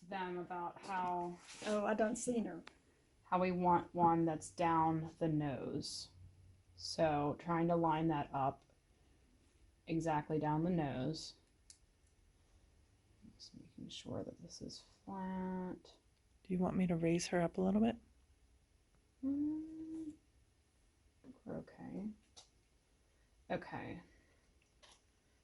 them about how Oh, I done seen her. we want one that's down the nose. So trying to line that up exactly down the nose. Just making sure that this is flat. Do you want me to raise her up a little bit? Okay. Okay.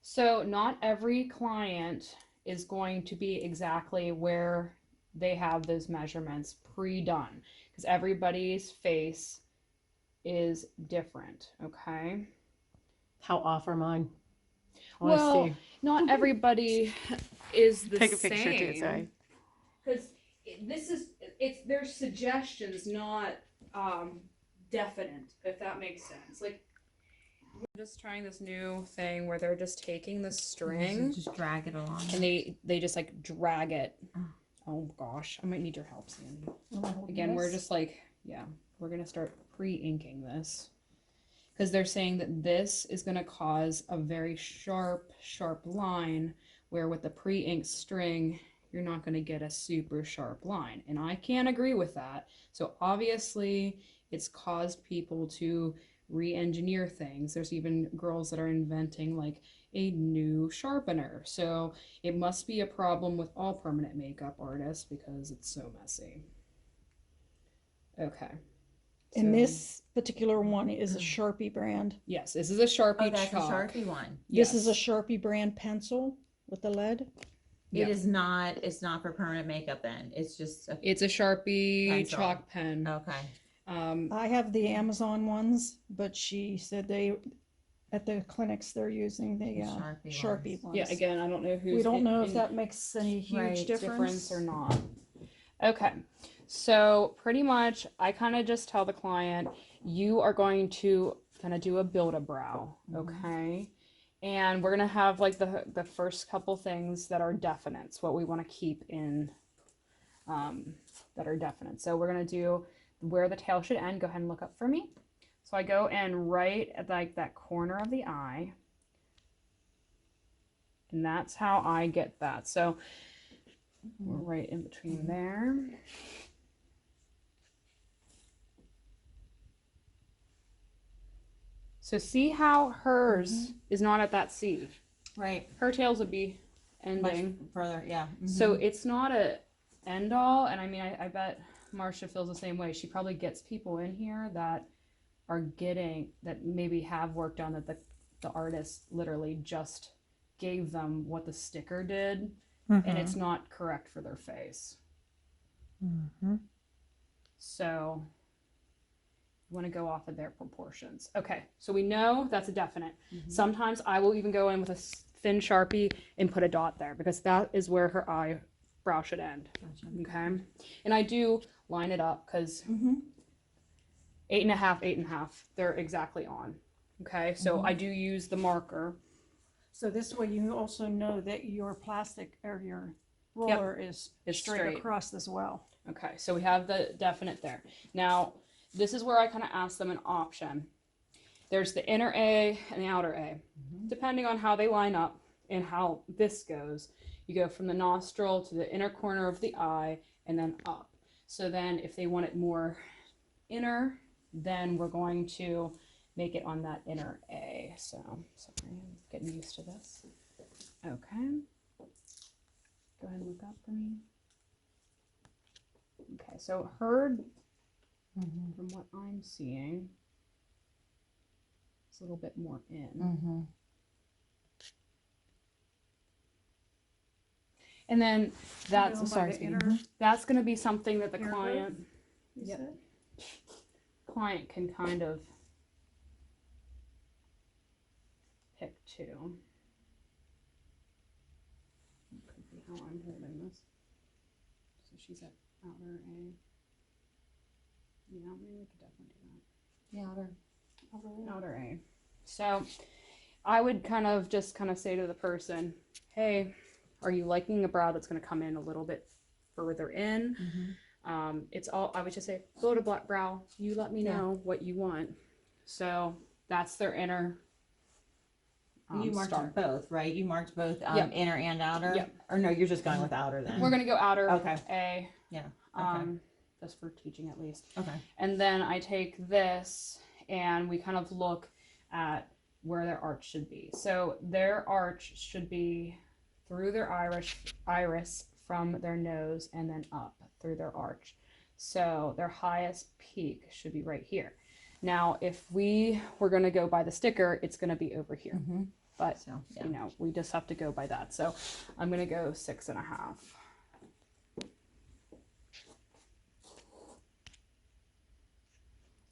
So not every client is going to be exactly where they have those measurements pre-done because everybody's face is different, okay? How off are mine? Well, not everybody is the Take a picture too, same. sorry. Because they're suggestions, not definite, if that makes sense. Like, we're just trying this new thing where they're just taking the string Just drag it along. and they just like drag it. Oh gosh, I might need your help, Sandy. Again, we're just like, yeah, we're gonna start pre-inking this because they're saying that this is gonna cause a very sharp line where with the pre-inked string you're not going to get a super sharp line, and I can't agree with that. So obviously it's caused people to re-engineer things. There's even girls that are inventing like a new sharpener. So it must be a problem with all permanent makeup artists because it's so messy. Okay. And this particular one is a Sharpie brand. Yes, this is a Sharpie Oh, that's chalk. a Sharpie one. This is a Sharpie brand pencil with the lead. It is not. It's not for permanent makeup. Then it's just. It's a Sharpie pencil. chalk pen. Okay. I have the Amazon ones, but she said they at the clinics they're using the Sharpie ones. Yeah, again, I don't know who's. We don't know if that makes any huge difference or not. Okay, so pretty much, I kind of just tell the client, you are going to kind of do a build-a-brow, okay? And we're gonna have like the first couple things that are definites, what we want to keep in, that are definite. So we're gonna do where the tail should end. Go ahead and look up for me. So I go in right at like that corner of the eye, and that's how I get that. So we're right in between there. So see how hers is not at that C. Right. Her tails would be ending much further. Yeah. So it's not a end all, and I mean I bet Marcia feels the same way. She probably gets people in here that are getting that maybe have work done that the artist literally just gave them what the sticker did, and it's not correct for their face. So you want to go off of their proportions. Okay, so we know that's a definite. Sometimes I will even go in with a thin Sharpie and put a dot there because that is where her eyebrow should end. Okay, and I do line it up because 8.5, 8.5, they're exactly on. Okay, so I do use the marker. So this way you also know that your plastic or your roller is straight across as well. Okay, so we have the definite there. Now, this is where I kind of ask them an option. There's the inner A and the outer A. Depending on how they line up and how this goes, you go from the nostril to the inner corner of the eye and then up. So then if they want it more inner, then we're going to make it on that inner A. So, sorry, I'm getting used to this. Okay. Go ahead and look up for me. Okay, so her, from what I'm seeing, it's a little bit more in. And then that's, sorry, that's going to be something that the client can kind of pick too. That could be how I'm holding this. So she's at outer A. Yeah, maybe we could definitely do that. Outer A. So I would kind of say to the person, hey, are you liking a brow that's going to come in a little bit further in? It's all, I would just say, go to black brow. You let me know what you want. So that's their inner You marked start. both, right? You marked both Yep. inner and outer? Yep. Or no, you're just going with outer then? We're gonna go outer Okay. A. Yeah, Just for teaching at least. Okay. And then I take this and we kind of look at where their arch should be. So their arch should be through their iris from their nose and then up through their arch. So their highest peak should be right here. Now, if we were going to go by the sticker, it's going to be over here. Mm-hmm. But, So, yeah. you know, we just have to go by that. So I'm going to go 6.5.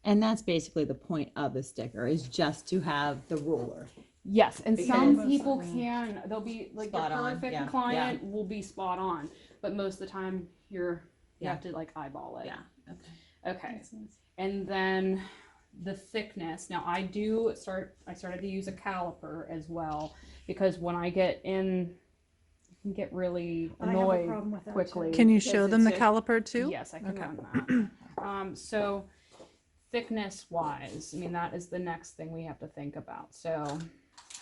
And that's basically the point of the sticker, is just to have the ruler. Yes, and Because- some people can. They'll be like Spot the on, perfect yeah, client will be spot on, but most of the time you Yeah. have to like eyeball it. Yeah. Okay. Okay. And then the thickness. Now I started to use a caliper as well because when I get in, you can get really I have a annoyed problem with that quickly. too. Can you because show them the it's caliper too? Yes, I can Okay. run that. So thickness wise, I mean, that is the next thing we have to think about. So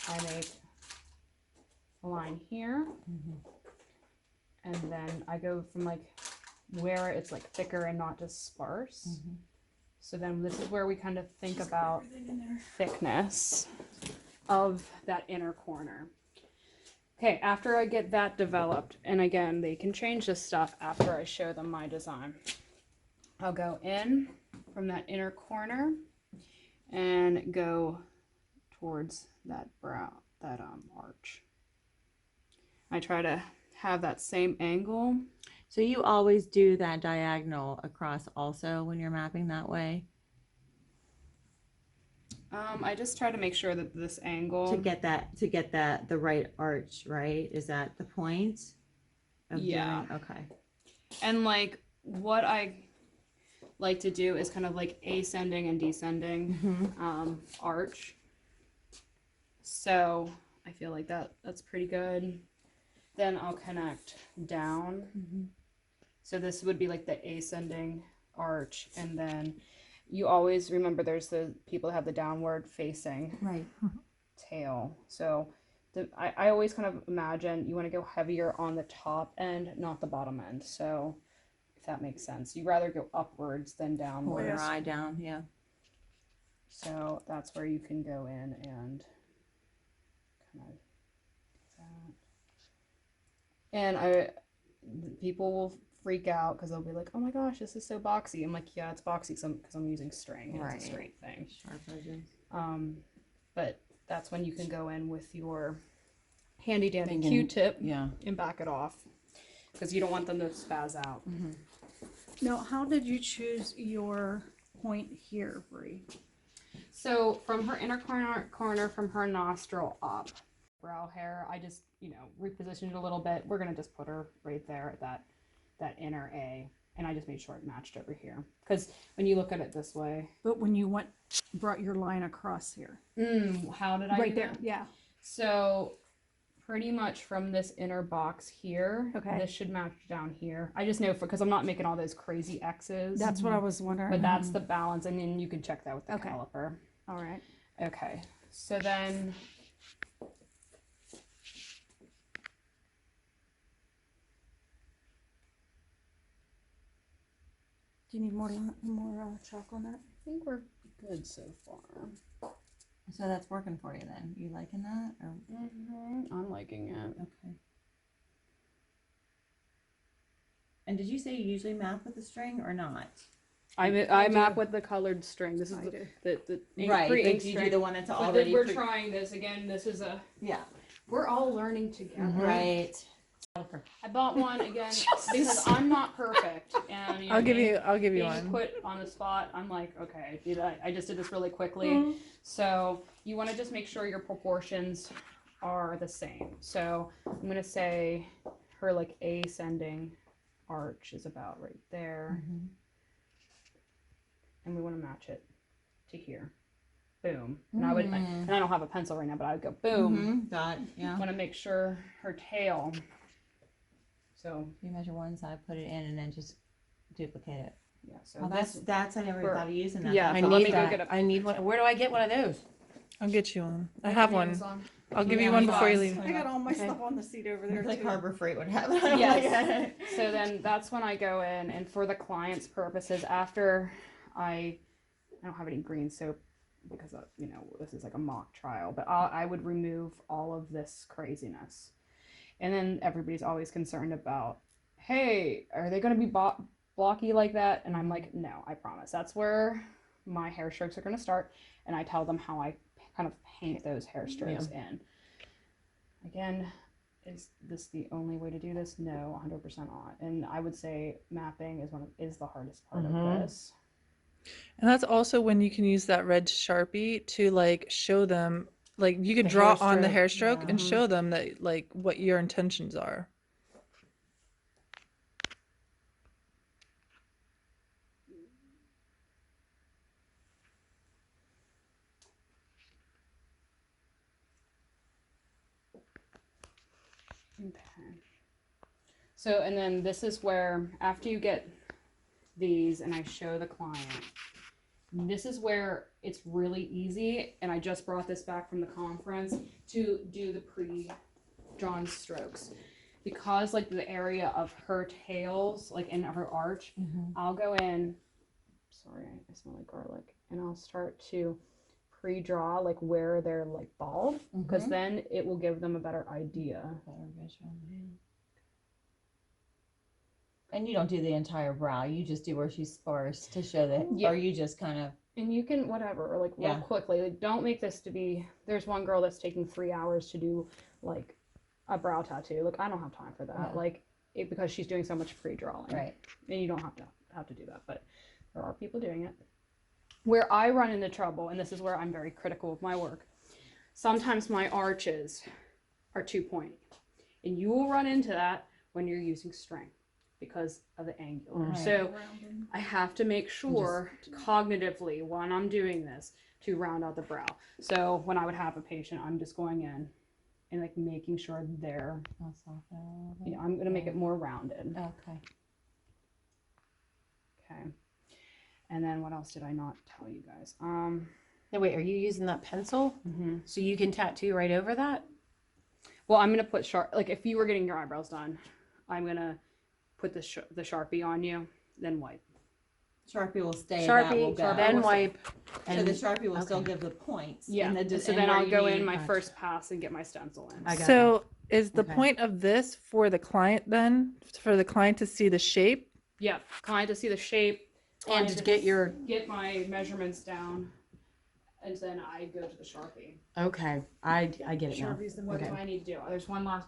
I make a line here, and then I go from like where it's like thicker and not just sparse. So then this is where we kind of think about thickness of that inner corner. Okay, after I get that developed, and again, they can change this stuff after I show them my design. I'll go in from that inner corner and go towards that brow, that arch. I try to have that same angle. So you always do that diagonal across also when you're mapping that way I just try to make sure that this angle. to get that the right arch, right? Is that the point? Of Yeah. doing- okay. And like what I like to do is kind of like ascending and descending arch. So I feel like that's pretty good. Then I'll connect down. So this would be like the ascending arch, and then you always remember there's the people that have the downward facing Right. tail. So I always kind of imagine you want to go heavier on the top end, not the bottom end. So if that makes sense, you'd rather go upwards than Pull downwards. your eye down. Yeah. So that's where you can go in and kind of that. And people will freak out because they'll be like, "Oh my gosh, this is so boxy." I'm like, "Yeah, it's boxy because I'm using string. And Right. It's a straight thing." Sharp edges. But that's when you can go in with your handy dandy Thinking- Q-tip Yeah. and back it off because you don't want them to spaz out. Now, how did you choose your point here, Bree? So from her inner corner from her nostril up, brow hair, I just, repositioned it a little bit. We're going to just put her right there at that inner A. And I just made sure it matched over here. Because when you look at it this way. But when you brought your line across here. How did I Right do there, that? yeah. So pretty much from this inner box here, Okay. this should match down here. I just know because I'm not making all those crazy X's. That's what I was wondering. But that's the balance, and then you can check that with the Okay. caliper. All right. Okay, so then Do you need more chalk on that? I think we're good so far. So that's working for you then. You liking that? Or... I'm liking it. Okay. And did you say you usually map with the string or not? I map with the colored string. This is the ink, Right, pre-ink but you string. do the one that's But already. we're trying this again. This is Yeah. we're all learning together. Right. I bought one again because I'm not perfect, and I'll give you being one. put on the spot. I'm like, okay, I just did this really quickly. So you want to just make sure your proportions are the same. So I'm gonna say her like ascending arch is about right there, and we want to match it to here. Boom. And I don't have a pencil right now, but I would go boom. Got yeah. Want to make sure her tail. So You measure one side, put it in, and then just duplicate it. yeah. So Oh, that's I never for- thought of using that. yeah, I so let need me go that. get a- I need one. Where do I get one of those? I'll get you one. I Like have on one. Amazon. I'll give you Yeah, one me before you too. leave. I got all my Okay. stuff on the seat over there Like too. Harbor Freight would have it. I'm Yes. like, So then that's when I go in, and for the client's purposes, after I don't have any green soap because this is like a mock trial, but I would remove all of this craziness, and then everybody's always concerned about, hey, are they going to be blocky like that? And I'm like, no, I promise. That's where my hair strokes are going to start, and I tell them how I kind of paint those hair strokes in. Again, is this the only way to do this? No, 100% not. And I would say mapping is the hardest part of this. And that's also when you can use that red Sharpie to like show them, like you can The draw hair on the stroke, hair stroke yeah. and show them that like what your intentions are. Okay. So, and then this is where, after you get these and I show the client, this is where it's really easy, and I just brought this back from the conference, to do the pre-drawn strokes. Because like the area of her tails, like in her arch, I'll go in, sorry, I smell like garlic, and I'll start to pre-draw like where they're like bald, because then it will give them a better idea. and you don't do the entire brow. You just do where she's sparse to show that, Yeah. or you just kind of. And you can whatever, like real Yeah. quickly. Like, don't make this to be. There's one girl that's taking 3 hours to do like a brow tattoo. Like, I don't have time for that. Yeah. Like because she's doing so much pre-drawing. Right. And you don't have to do that, but there are people doing it. Where I run into trouble, and this is where I'm very critical of my work. Sometimes my arches are too pointy, and you will run into that when you're using string because of the angular. Right. So I have to make sure cognitively when I'm doing this to round out the brow. So when I would have a patient, I'm just going in and like making sure they're, I'll soften it a little bit. I'm going to make it more rounded. Okay. Okay. And then what else did I not tell you guys? Now, wait, are you using that pencil so you can tattoo right over that? Well, I'm going to put like if you were getting your eyebrows done, I'm going to put the Sharpie on you, then wipe. Sharpie will stay. Sharpie, that will go. Sharpie Then will wipe. So And the Sharpie will still okay. give the points. Yeah. And So and then where I'll you go in need- my Gotcha. first pass and get my stencil in. I got So is the Okay. point of this for the client then? For the client to see the shape? Yeah, client to see the shape. And client to get your get my measurements down, and then I go to the Sharpie. okay, I get it now. Sharpies, then what do Okay. I need to do? There's one last